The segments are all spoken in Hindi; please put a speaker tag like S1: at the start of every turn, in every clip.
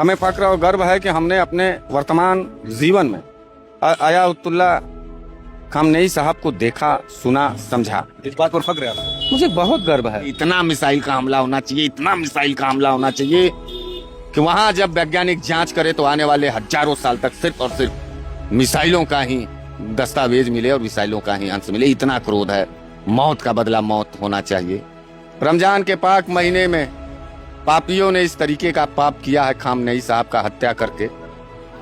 S1: हमें फक्र और गर्व है कि हमने अपने वर्तमान जीवन में आयातुल्लाह खामनेई साहब को देखा, सुना, समझा।
S2: इस बात पर फक्र है आपको?
S1: मुझे बहुत गर्व है।
S3: इतना मिसाइल का हमला होना चाहिए, इतना मिसाइल का हमला होना चाहिए कि वहां जब वैज्ञानिक जांच करे तो आने वाले हजारों साल तक सिर्फ और सिर्फ मिसाइलों का ही दस्तावेज मिले और मिसाइलों का ही अंश मिले। इतना क्रोध है। मौत का बदला मौत होना चाहिए। रमजान के पाक महीने में पापियों ने इस तरीके का पाप किया है खामनेई साहब का हत्या करके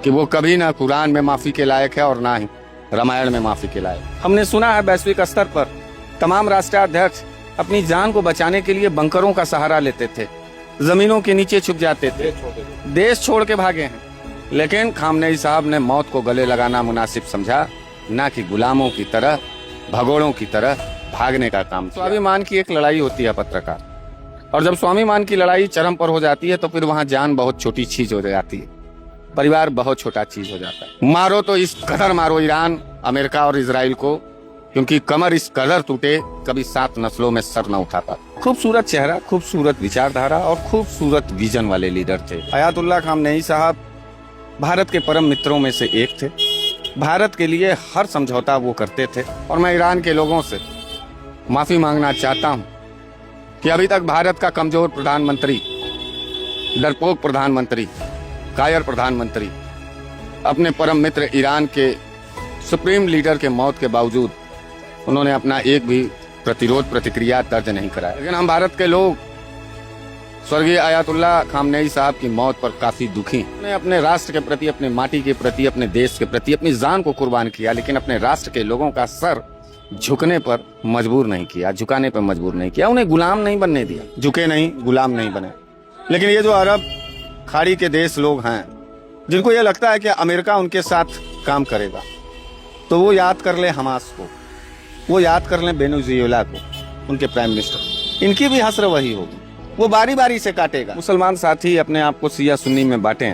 S3: कि वो कभी ना कुरान में माफी के लायक है और ना ही रामायण में माफी के लायक। हमने सुना है वैश्विक स्तर पर तमाम राष्ट्राध्यक्ष अपनी जान को बचाने के लिए बंकरों का सहारा लेते थे, जमीनों के नीचे छुप जाते थे, देश छोड़ के भागे हैं। लेकिन खामनेई साहब ने मौत को गले लगाना मुनासिब समझा, ना कि गुलामों की तरह, भगोड़ों की तरह भागने का काम। स्वाभिमान की एक लड़ाई होती है पत्रकार, और जब स्वाभिमान की लड़ाई चरम पर हो जाती है तो फिर वहां जान बहुत छोटी चीज हो जाती है, परिवार बहुत छोटा चीज हो जाता है। मारो तो इस कदर मारो ईरान, अमेरिका और इजराइल को, क्योंकि कमर इस कदर टूटे कभी 7 नस्लों में सर न उठाता। खूबसूरत चेहरा, खूबसूरत विचारधारा और खूबसूरत विजन वाले लीडर थे। आयातुल्लाह खामनेई साहब भारत के परम मित्रों में से एक थे। भारत के लिए हर समझौता वो करते थे। और मैं ईरान के लोगों से माफी मांगना चाहता हूं कि अभी तक भारत का कमजोर प्रधानमंत्री, डरपोक प्रधानमंत्री, कायर प्रधानमंत्री अपने परम मित्र ईरान के सुप्रीम लीडर के मौत के बावजूद उन्होंने अपना एक भी प्रतिरोध प्रतिक्रिया दर्ज नहीं कराया। लेकिन हम भारत के लोग स्वर्गीय आयातुल्लाह खामनेई साहब की मौत पर काफी दुखी। उन्होंने अपने राष्ट्र के प्रति, अपने माटी के प्रति, अपने देश के प्रति अपनी जान को कुर्बान किया, लेकिन अपने राष्ट्र के लोगों का सर झुकने पर मजबूर नहीं किया, झुकाने पर मजबूर नहीं किया, उन्हें गुलाम नहीं बनने दिया। झुके नहीं, गुलाम नहीं बने। लेकिन ये जो अरब खाड़ी के देश लोग हैं, जिनको ये लगता है कि अमेरिका उनके साथ काम करेगा, तो वो याद कर ले हमास को, वो याद कर ले वेनेजुएला को, उनके प्राइम मिनिस्टर। इनकी भी हसर वही होगी, वो बारी बारी से काटेगा। मुसलमान साथी अपने आप को शिया सुन्नी में बांटे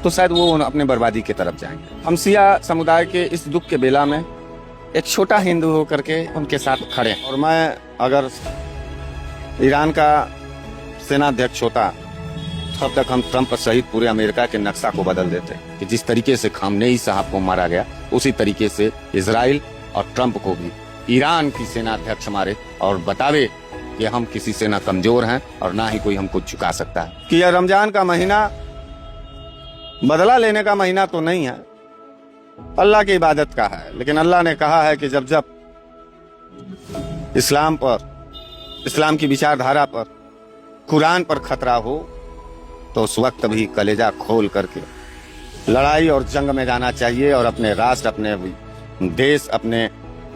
S3: तो शायद वो अपने बर्बादी की तरफ जाएंगे। हम शिया समुदाय के इस दुख के बेला में एक छोटा हिंदू होकर के उनके साथ खड़े हैं। और मैं अगर ईरान का सेनाध्यक्ष होता तब तक हम ट्रंप सहित पूरे अमेरिका के नक्शा को बदल देते कि जिस तरीके से खामनेई साहब को मारा गया, उसी तरीके से इजराइल और ट्रंप को भी ईरान की सेनाध्यक्ष मारे और बतावे कि हम किसी से ना कमजोर हैं और ना ही कोई हमको झुका सकता है। कि यह रमजान का महीना बदला लेने का महीना तो नहीं है, अल्लाह की इबादत का है। लेकिन अल्लाह ने कहा है कि जब जब इस्लाम पर, इस्लाम की विचारधारा पर, कुरान पर खतरा हो तो उस वक्त भी कलेजा खोल करके लड़ाई और जंग में जाना चाहिए और अपने राष्ट्र, अपने देश, अपने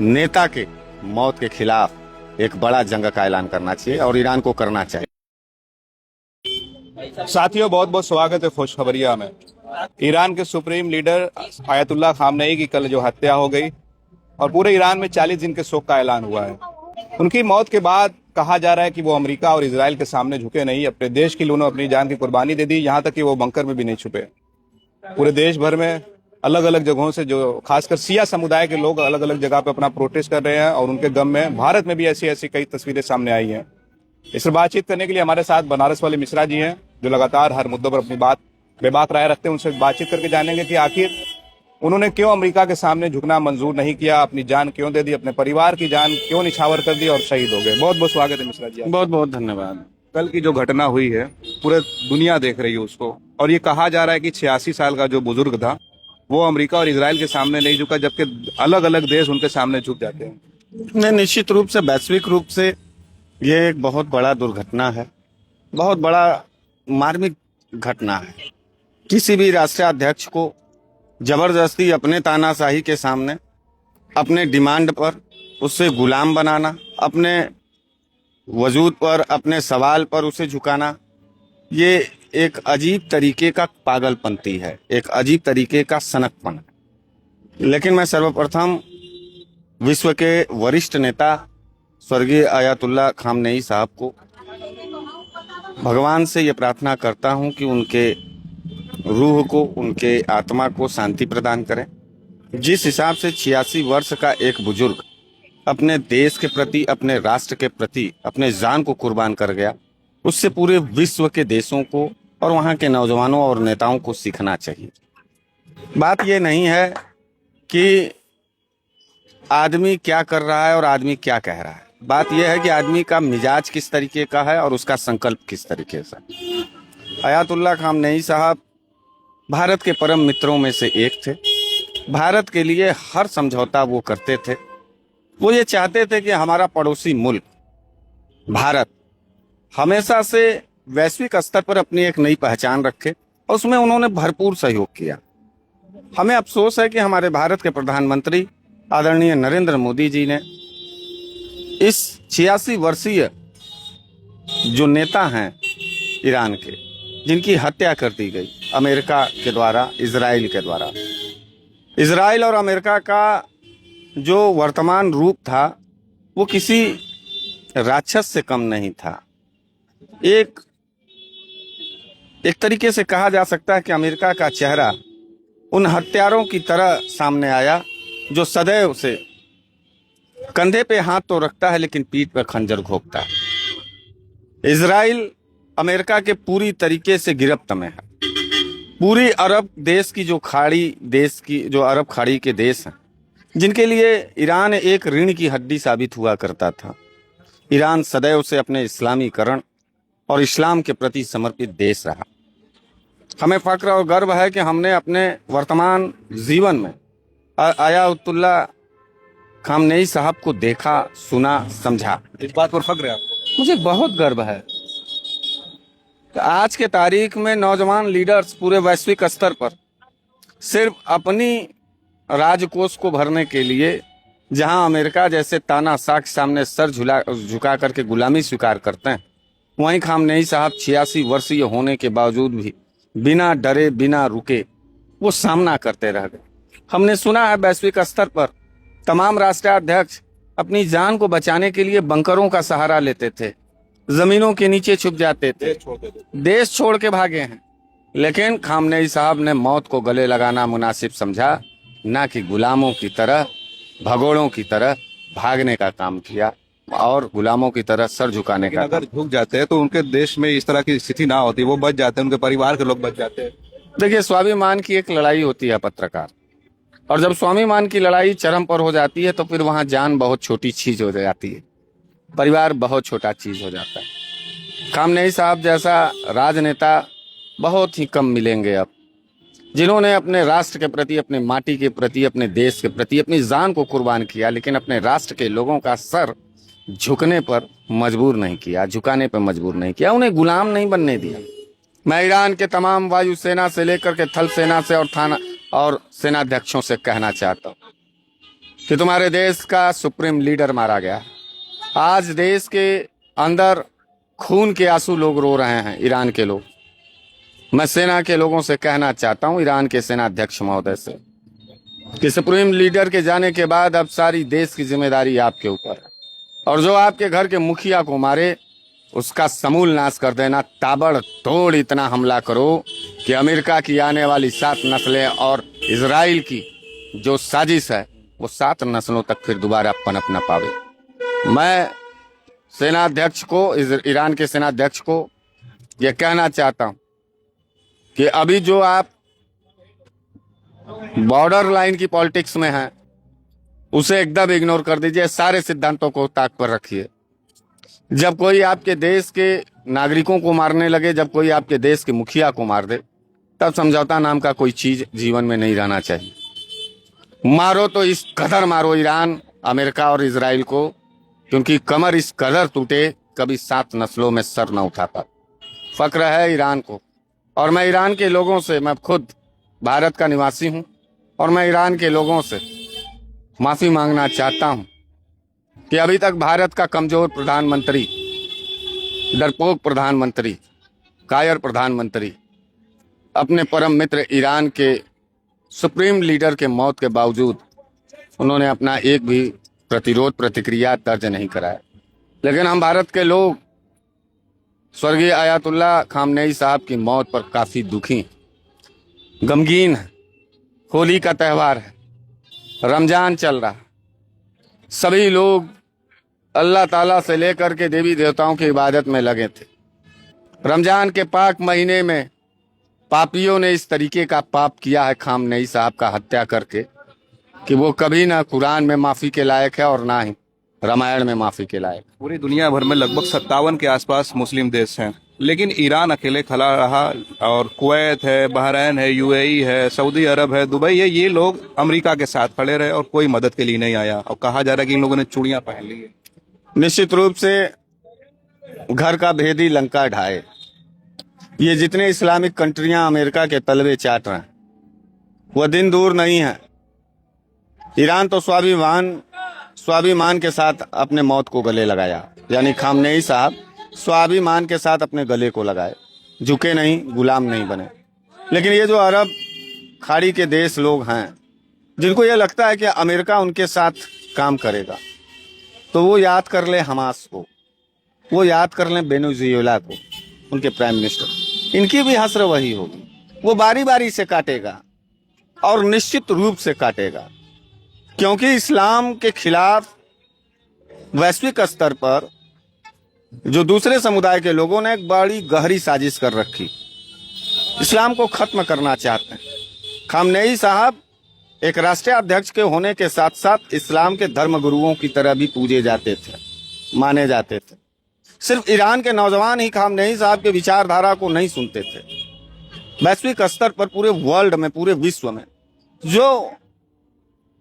S3: नेता के मौत के खिलाफ एक बड़ा जंग का ऐलान करना चाहिए और ईरान को करना चाहिए।
S2: साथियों, बहुत बहुत स्वागत है खुशखबरिया में। ईरान के सुप्रीम लीडर आयतुल्लाह खामनेई की कल जो हत्या हो गई और पूरे ईरान में 40 दिन के शोक का ऐलान हुआ है। उनकी मौत के बाद कहा जा रहा है कि वो अमेरिका और इजराइल के सामने झुके नहीं, अपने देश के लिए उन्होंने अपनी जान की कुर्बानी दे दी, यहाँ तक कि वो बंकर में भी नहीं छुपे। पूरे देश भर में अलग अलग जगहों से जो खासकर शिया समुदाय के लोग अलग अलग जगह पे अपना प्रोटेस्ट कर रहे हैं और उनके गम में भारत में भी ऐसी ऐसी कई तस्वीरें सामने आई हैं। इस पर बातचीत करने के लिए हमारे साथ बनारस वाले मिश्रा जी हैं, जो लगातार हर मुद्दों पर अपनी बात बेबाक राय रखते हैं। उनसे बातचीत करके जानेंगे कि आखिर उन्होंने क्यों अमेरिका के सामने झुकना मंजूर नहीं किया, अपनी जान क्यों दे दी, अपने परिवार की जान क्यों निछावर कर दी और शहीद हो गए। बहुत बहुत स्वागत है मिश्रा जी।
S1: बहुत बहुत धन्यवाद।
S2: कल की जो घटना हुई है पूरे दुनिया देख रही है उसको, और ये कहा जा रहा है कि 86 साल का जो बुजुर्ग था वो अमेरिका और इजराइल के सामने नहीं झुका, जबकि अलग अलग देश उनके सामने झुक जाते हैं।
S1: निश्चित रूप से, वैश्विक रूप से ये एक बहुत बड़ा दुर्घटना है, बहुत बड़ा मार्मिक घटना है। किसी भी राष्ट्राध्यक्ष को जबरदस्ती अपने तानाशाही के सामने, अपने डिमांड पर उससे गुलाम बनाना, अपने वजूद पर, अपने सवाल पर उसे झुकाना, ये एक अजीब तरीके का पागलपंती है, एक अजीब तरीके का सनकपन है। लेकिन मैं सर्वप्रथम विश्व के वरिष्ठ नेता स्वर्गीय आयतुल्लाह खामनेई साहब को भगवान से ये प्रार्थना करता हूं कि उनके रूह को, उनके आत्मा को शांति प्रदान करें। जिस हिसाब से 86 वर्ष का एक बुजुर्ग अपने देश के प्रति, अपने राष्ट्र के प्रति अपने जान को कुर्बान कर गया, उससे पूरे विश्व के देशों को और वहाँ के नौजवानों और नेताओं को सीखना चाहिए। बात ये नहीं है कि आदमी क्या कर रहा है और आदमी क्या कह रहा है, बात यह है कि आदमी का मिजाज किस तरीके का है और उसका संकल्प किस तरीके से। अयातुल्ला खामनेई साहब भारत के परम मित्रों में से एक थे। भारत के लिए हर समझौता वो करते थे। वो ये चाहते थे कि हमारा पड़ोसी मुल्क भारत हमेशा से वैश्विक स्तर पर अपनी एक नई पहचान रखे, और उसमें उन्होंने भरपूर सहयोग किया। हमें अफसोस है कि हमारे भारत के प्रधानमंत्री आदरणीय नरेंद्र मोदी जी ने इस 86 वर्षीय जो नेता हैं ईरान के, जिनकी हत्या कर दी गई अमेरिका के द्वारा, इजराइल के द्वारा। इजराइल और अमेरिका का जो वर्तमान रूप था वो किसी राक्षस से कम नहीं था। एक तरीके से कहा जा सकता है कि अमेरिका का चेहरा उन हत्यारों की तरह सामने आया जो सदैव से कंधे पे हाथ तो रखता है लेकिन पीठ पर खंजर घोंपता है। इजराइल अमेरिका के पूरी तरीके से गिरफ्त में है। पूरी अरब देश की जो अरब खाड़ी के देश हैं, जिनके लिए ईरान एक रीढ़ की हड्डी साबित हुआ करता था। ईरान सदैव से अपने इस्लामीकरण और इस्लाम के प्रति समर्पित देश रहा। हमें फक्र और गर्व है कि हमने अपने वर्तमान जीवन में अयातुल्ला खामनेई साहब को देखा, सुना, समझा।
S2: इस बात पर फख्र है आपको?
S1: मुझे बहुत गर्व है। आज के तारीख में नौजवान लीडर्स पूरे वैश्विक स्तर पर सिर्फ अपनी राजकोष को भरने के लिए, जहां अमेरिका जैसे तानाशाह के सामने सर झुका करके गुलामी स्वीकार करते हैं, वहीं खामनेई साहब 86 वर्षीय होने के बावजूद भी बिना डरे, बिना रुके वो सामना करते रह गए। हमने सुना है वैश्विक स्तर पर तमाम राष्ट्राध्यक्ष अपनी जान को बचाने के लिए बंकरों का सहारा लेते थे, जमीनों के नीचे छुप जाते थे, देश छोड़ के भागे हैं। लेकिन खामनेई साहब ने मौत को गले लगाना मुनासिब समझा, ना कि गुलामों की तरह, भगोड़ों की तरह भागने का काम किया और गुलामों की तरह सर झुकाने का।
S2: अगर झुक जाते हैं तो उनके देश में इस तरह की स्थिति ना होती, वो बच जाते हैं, उनके परिवार के लोग बच जाते हैं।
S1: देखिए, स्वाभिमान की एक लड़ाई होती है पत्रकार, और जब स्वाभिमान की लड़ाई चरम पर हो जाती है तो फिर वहां जान बहुत छोटी चीज हो जाती है, परिवार बहुत छोटा चीज हो जाता है। खामनेई साहब जैसा राजनेता बहुत ही कम मिलेंगे अब, जिन्होंने अपने राष्ट्र के प्रति, अपने माटी के प्रति, अपने देश के प्रति अपनी जान को कुर्बान किया, लेकिन अपने राष्ट्र के लोगों का सर झुकने पर मजबूर नहीं किया, झुकाने पर मजबूर नहीं किया, उन्हें गुलाम नहीं बनने दिया। मैं ईरान के तमाम वायुसेना से लेकर के थल सेना से और सेनाध्यक्षों से कहना चाहता हूं कि तुम्हारे देश का सुप्रीम लीडर मारा गया। आज देश के अंदर खून के आंसू लोग रो रहे हैं, ईरान के लोग। मैं सेना के लोगों से कहना चाहता हूं, ईरान के सेनाध्यक्ष महोदय से, कि सुप्रीम लीडर के जाने के बाद अब सारी देश की जिम्मेदारी आपके ऊपर है, और जो आपके घर के मुखिया को मारे उसका समूल नाश कर देना। ताबड़तोड़ इतना हमला करो कि अमेरिका की आने वाली 7 नस्लें और इजराइल की जो साजिश है वो 7 नस्लों तक फिर दोबारा पनप न पावे। मैं सेनाध्यक्ष को, ईरान के सेनाध्यक्ष को ये कहना चाहता हूं कि अभी जो आप बॉर्डर लाइन की पॉलिटिक्स में हैं उसे एकदम इग्नोर कर दीजिए, सारे सिद्धांतों को ताक पर रखिए। जब कोई आपके देश के नागरिकों को मारने लगे, जब कोई आपके देश के मुखिया को मार दे, तब समझौता नाम का कोई चीज जीवन में नहीं रहना चाहिए। मारो तो इस कदर मारो ईरान, अमेरिका और इजराइल को, क्योंकि कमर इस कदर टूटे कभी 7 नस्लों में सर न उठाता। फक्र है ईरान को, और मैं ईरान के लोगों से, मैं खुद भारत का निवासी हूं, और मैं ईरान के लोगों से माफी मांगना चाहता हूं कि अभी तक भारत का कमजोर प्रधानमंत्री, डरपोक प्रधानमंत्री, कायर प्रधानमंत्री अपने परम मित्र ईरान के सुप्रीम लीडर के मौत के बावजूद उन्होंने अपना एक भी प्रतिरोध प्रतिक्रिया दर्ज नहीं कराया। लेकिन हम भारत के लोग स्वर्गीय अयातुल्ला खामनेई साहब की मौत पर काफी दुखी, गमगीन है। होली का त्यौहार है, रमजान चल रहा, सभी लोग अल्लाह ताला से लेकर के देवी देवताओं की इबादत में लगे थे।
S3: रमजान के पाक महीने में पापियों ने इस तरीके का पाप किया है खामनेई साहब का हत्या करके कि वो कभी ना कुरान में माफी के लायक है और ना ही रामायण में माफी के लायक।
S2: पूरी दुनिया भर में लगभग 57 के आसपास मुस्लिम देश हैं, लेकिन ईरान अकेले खड़ा रहा। और कुवैत है, बहरैन है, यूएई है, सऊदी अरब है, दुबई है, ये लोग अमेरिका के साथ खड़े रहे और कोई मदद के लिए नहीं आया। और कहा जा रहा है कि इन लोगों ने चूड़ियां पहन ली है।
S1: निश्चित रूप से घर का भेदी लंका ढाए। ये जितने इस्लामिक कंट्रियां अमेरिका के तलवे चाट रहे हैं वह दिन दूर नहीं है। ईरान तो स्वाभिमान के साथ अपने मौत को गले लगाया, यानी खामनेई साहब स्वाभिमान के साथ अपने गले को लगाए, झुके नहीं, गुलाम नहीं बने। लेकिन ये जो अरब खाड़ी के देश लोग हैं जिनको ये लगता है कि अमेरिका उनके साथ काम करेगा, तो वो याद कर ले हमास को, वो याद कर लें वेनेजुएला को, उनके प्राइम मिनिस्टर। इनकी भी हसर वही होगी। वो बारी बारी से काटेगा और निश्चित रूप से काटेगा, क्योंकि इस्लाम के खिलाफ वैश्विक स्तर पर जो दूसरे समुदाय के लोगों ने एक बड़ी गहरी साजिश कर रखी, इस्लाम को खत्म करना चाहते हैं। खामनेई साहब एक राष्ट्रीय अध्यक्ष के होने के साथ साथ इस्लाम के धर्म गुरुओं की तरह भी पूजे जाते थे, माने जाते थे। सिर्फ ईरान के नौजवान ही खामनेई साहब के विचारधारा को नहीं सुनते थे, वैश्विक स्तर पर पूरे वर्ल्ड में, पूरे विश्व में जो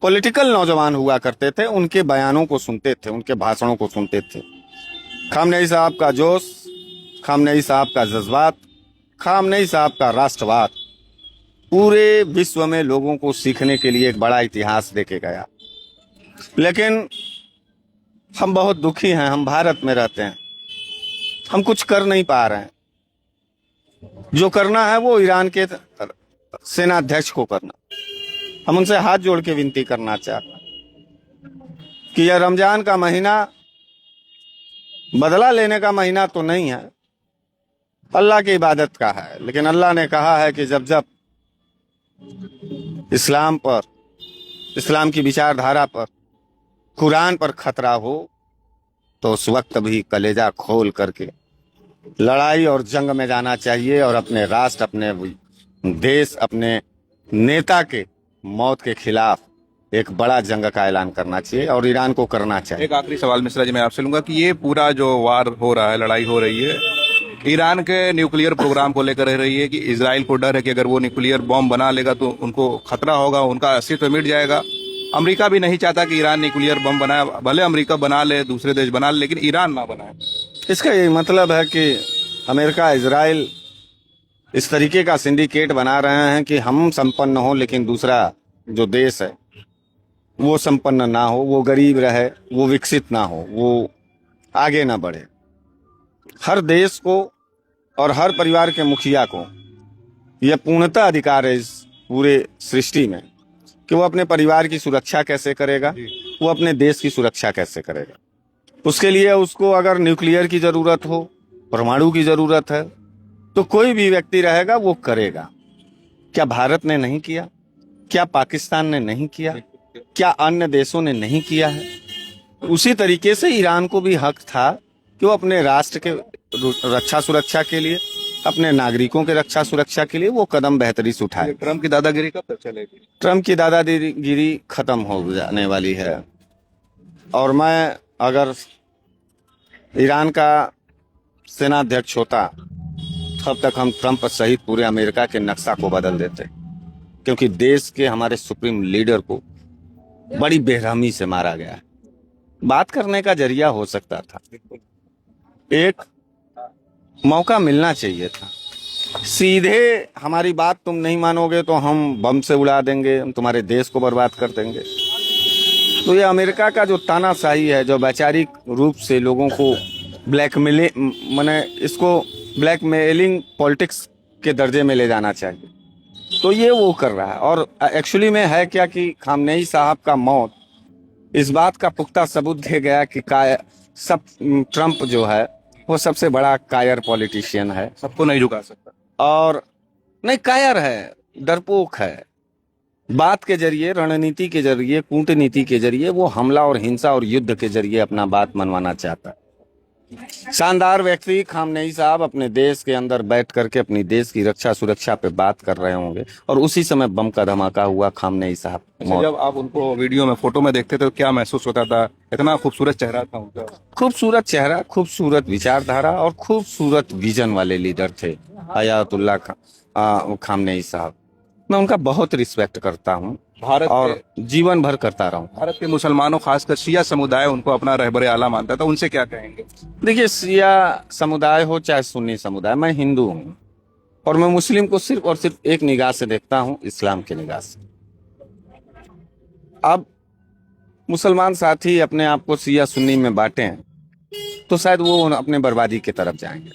S1: पॉलिटिकल नौजवान हुआ करते थे उनके बयानों को सुनते थे, उनके भाषणों को सुनते थे। खामनेई साहब का जोश, खामनेई साहब का जज्बात, खामनेई साहब का राष्ट्रवाद पूरे विश्व में लोगों को सीखने के लिए एक बड़ा इतिहास देके गया। लेकिन हम बहुत दुखी हैं, हम भारत में रहते हैं, हम कुछ कर नहीं पा रहे हैं। जो करना है वो ईरान के सेनाध्यक्ष को करना। हम उनसे हाथ जोड़ के विनती करना चाहते हैं कि यह रमजान का महीना बदला लेने का महीना तो नहीं है, अल्लाह की इबादत का है। लेकिन अल्लाह ने कहा है कि जब जब इस्लाम पर, इस्लाम की विचारधारा पर, कुरान पर खतरा हो तो उस वक्त भी कलेजा खोल करके लड़ाई और जंग में जाना चाहिए और अपने राष्ट्र, अपने देश, अपने नेता के मौत के खिलाफ एक बड़ा जंग का ऐलान करना चाहिए और ईरान को करना चाहिए।
S2: एक आखिरी सवाल मिश्रा जी मैं आपसे लूंगा कि ये पूरा जो वार हो रहा है, लड़ाई हो रही है, ईरान के न्यूक्लियर प्रोग्राम को लेकर रही है कि इजराइल को डर है कि अगर वो न्यूक्लियर बॉम्ब बना लेगा तो उनको खतरा होगा, उनका अस्तित्व मिट जाएगा। अमेरिका भी नहीं चाहता कि ईरान न्यूक्लियर बम बनाए, भले अमेरिका बना ले, दूसरे देश बना ले, लेकिन ईरान ना बनाए।
S1: इसका ये मतलब है कि अमेरिका, इजराइल इस तरीके का सिंडिकेट बना रहे हैं कि हम संपन्न हो लेकिन दूसरा जो देश है वो संपन्न ना हो, वो गरीब रहे, वो विकसित ना हो, वो आगे ना बढ़े। हर देश को और हर परिवार के मुखिया को यह पूर्णतः अधिकार है इस पूरे सृष्टि में कि वो अपने परिवार की सुरक्षा कैसे करेगा, वो अपने देश की सुरक्षा कैसे करेगा। उसके लिए उसको अगर न्यूक्लियर की जरूरत हो, परमाणु की जरूरत है, तो कोई भी व्यक्ति रहेगा वो करेगा। क्या भारत ने नहीं किया? क्या पाकिस्तान ने नहीं किया? क्या अन्य देशों ने नहीं किया है? उसी तरीके से ईरान को भी हक था कि वो अपने राष्ट्र के रक्षा सुरक्षा के लिए, अपने नागरिकों के रक्षा सुरक्षा के लिए वो कदम बेहतरी से उठाए।
S2: ट्रम्प की दादागिरी कब तक चलेगी?
S1: ट्रम्प की दादागिरी खत्म हो जाने वाली है। और मैं अगर ईरान का सेनाध्यक्ष होता तब तक हम ट्रम्प सहित पूरे अमेरिका के नक्शा को बदल देते, क्योंकि देश के हमारे सुप्रीम लीडर को बड़ी बेरहमी से मारा गया है। बात करने का जरिया हो सकता था, एक मौका मिलना चाहिए था। सीधे हमारी बात तुम नहीं मानोगे तो हम बम से उड़ा देंगे, हम तुम्हारे देश को बर्बाद कर देंगे। तो ये अमेरिका का जो तानाशाही है, जो वैचारिक रूप से लोगों को ब्लैकमेलिंग, माने इसको ब्लैकमेलिंग पॉलिटिक्स के दर्जे में ले जाना चाहिए, तो ये वो कर रहा है। और एक्चुअली में है क्या कि खामनेई साहब का मौत इस बात का पुख्ता सबूत दे गया कि ट्रम्प जो है वो सबसे बड़ा कायर पॉलिटिशियन है,
S2: सबको नहीं झुका सकता।
S1: और नहीं, कायर है, डरपोक है। बात के जरिए, रणनीति के जरिए, कूटनीति के जरिए वो हमला और हिंसा और युद्ध के जरिए अपना बात मनवाना चाहता है। शानदार व्यक्ति खामनेई साहब अपने देश के अंदर बैठ करके अपनी देश की रक्षा सुरक्षा पे बात कर रहे होंगे और उसी समय बम का धमाका हुआ, खामनेई साहब मौत।
S2: जब आप उनको वीडियो में, फोटो में देखते थे तो क्या महसूस होता था? इतना खूबसूरत चेहरा था उनका।
S1: खूबसूरत चेहरा, खूबसूरत विचारधारा और खूबसूरत विजन वाले लीडर थे आयतुल्लाह खामनेई साहब। मैं उनका बहुत रिस्पेक्ट करता हूँ
S2: भारत
S1: और
S2: के
S1: जीवन भर करता रहूं।
S2: भारत के मुसलमानों, खासकर शिया समुदाय, उनको अपना रहबरे आला मानता था, उनसे क्या कहेंगे?
S1: देखिए, शिया समुदाय हो चाहे सुन्नी समुदाय, मैं हिंदू हूँ और मैं मुस्लिम को सिर्फ और सिर्फ एक निगाह से देखता हूँ, इस्लाम की निगाह से। अब मुसलमान साथी अपने आप को शिया सुन्नी में बांटें तो शायद वो अपने बर्बादी की तरफ जाएंगे।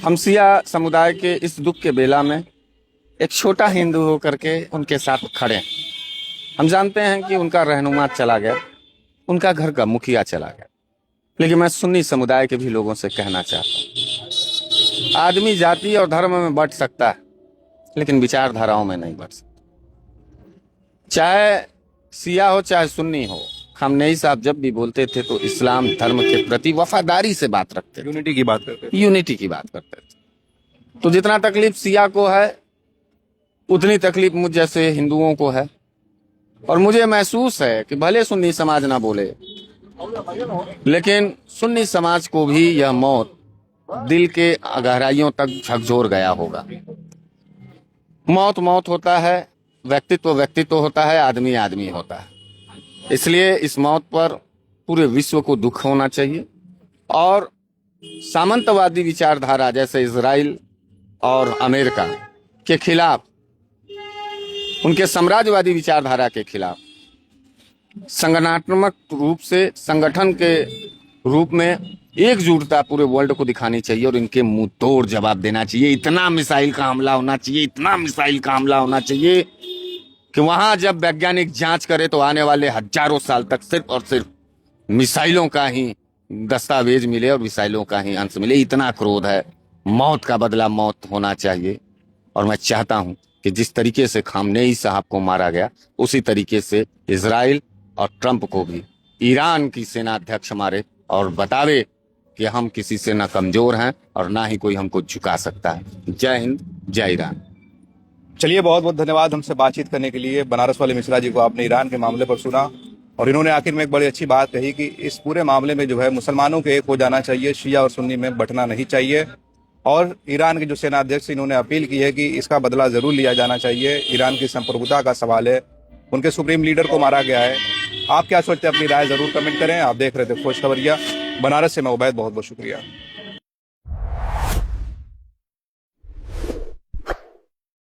S1: हम शिया समुदाय के इस दुख के बेला में एक छोटा हिंदू होकर के उनके साथ खड़े हैं। हम जानते हैं कि उनका रहनुमा चला गया, उनका घर का मुखिया चला गया, लेकिन मैं सुन्नी समुदाय के भी लोगों से कहना चाहता हूँ, आदमी जाति और धर्म में बढ़ सकता है लेकिन विचारधाराओं में नहीं बढ़ सकता। चाहे शिया हो चाहे सुन्नी हो, खामनेई साहब जब भी बोलते थे तो इस्लाम धर्म के प्रति वफादारी से बात रखते थे,
S2: यूनिटी की बात करते थे।
S1: यूनिटी की बात करते थे। तो जितना तकलीफ शिया को है उतनी तकलीफ मुझ जैसे हिंदुओं को है और मुझे महसूस है कि भले सुन्नी समाज ना बोले लेकिन सुन्नी समाज को भी यह मौत दिल के गहराइयों तक झकझोर गया होगा। मौत मौत होता है, व्यक्तित्व व्यक्तित्व होता है, आदमी आदमी होता है। इसलिए इस मौत पर पूरे विश्व को दुख होना चाहिए और सामंतवादी विचारधारा जैसे इजराइल और अमेरिका के खिलाफ, उनके साम्राज्यवादी विचारधारा के खिलाफ संगठनात्मक रूप से, संगठन के रूप में एकजुटता पूरे वर्ल्ड को दिखानी चाहिए और इनके मुंह तोड़ जवाब देना चाहिए। इतना मिसाइल का हमला होना चाहिए, इतना मिसाइल का हमला होना चाहिए कि वहां जब वैज्ञानिक जांच करे तो आने वाले हजारों साल तक सिर्फ और सिर्फ मिसाइलों का ही दस्तावेज मिले और मिसाइलों का ही अंश मिले। इतना क्रोध है, मौत का बदला मौत होना चाहिए। और मैं चाहता हूं कि जिस तरीके से खामनेई साहब को मारा गया उसी तरीके से इजराइल और ट्रंप को भी ईरान की सेना अध्यक्ष मारे और बतावे कि हम किसी से न कमजोर हैं और ना ही कोई हमको झुका सकता है। जय हिंद, जय ईरान।
S2: चलिए, बहुत बहुत धन्यवाद हमसे बातचीत करने के लिए। बनारस वाले मिश्रा जी को आपने ईरान के मामले पर सुना और इन्होंने आखिर में एक बड़ी अच्छी बात कही कि इस पूरे मामले में जो है मुसलमानों के एक हो जाना चाहिए, शिया और सुन्नी में बंटना नहीं चाहिए। और ईरान के जो सेनाध्यक्ष, इन्होंने अपील की है कि इसका बदला जरूर लिया जाना चाहिए। ईरान की संप्रभुता का सवाल है, उनके सुप्रीम लीडर को मारा गया है। आप क्या सोचते हैं? अपनी राय जरूर कमेंट करें। आप देख रहे थे खोज खबरिया बनारस से, मैं उबैद, बहुत बहुत शुक्रिया।